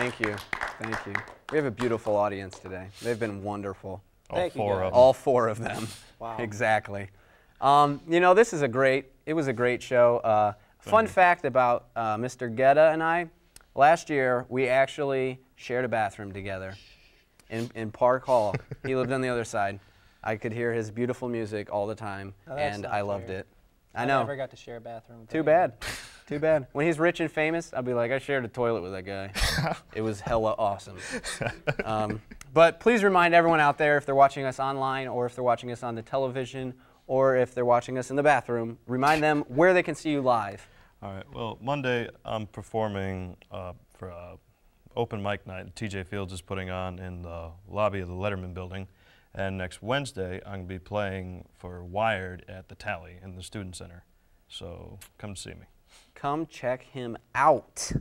Thank you. Thank you. We have a beautiful audience today. They've been wonderful. Thank you, guys. All four of them. Wow. Exactly. You know, it was a great show. Fun fact about Mr. Guetta and I, last year we actually shared a bathroom together in Park Hall. He lived on the other side. I could hear his beautiful music all the time, and I loved it. I know. I never got to share a bathroom. Too bad. Too bad. When he's rich and famous, I'll be like, I shared a toilet with that guy. It was hella awesome. But please remind everyone out there, if they're watching us online or if they're watching us on the television or if they're watching us in the bathroom, remind them where they can see you live. All right. Well, Monday I'm performing for open mic night TJ Fields is putting on in the lobby of the Letterman Building. And next Wednesday, I'm going to be playing for Wired at the Tally in the Student Center. So come see me. Come check him out.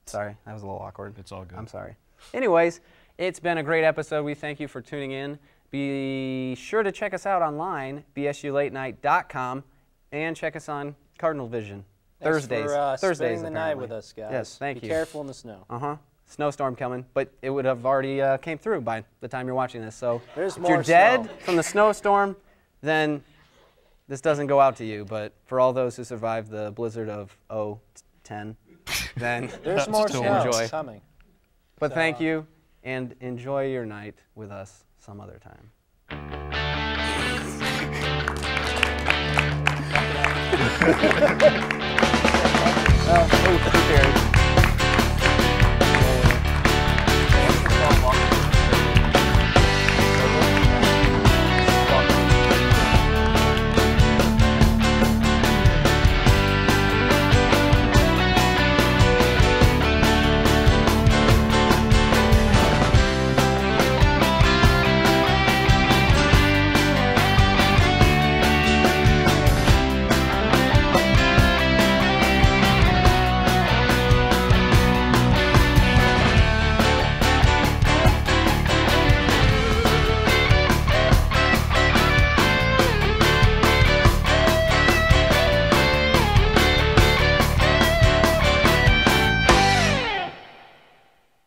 Sorry, that was a little awkward. It's all good. I'm sorry. Anyways, it's been a great episode. We thank you for tuning in. Be sure to check us out online, bsulatenight.com, and check us on Cardinal Vision. Thursdays. Thursdays spending the apparently. night with us, guys. Yes, thank you. Be careful in the snow. Snowstorm coming, but it would have already came through by the time you're watching this. So There's if more you're dead snow. from the snowstorm, then this doesn't go out to you. But for all those who survived the blizzard of 010, then There's more snow enjoy. coming. But So, thank you, and enjoy your night with us some other time. Prepared.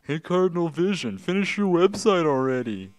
Hey Cardinal Vision, finish your website already.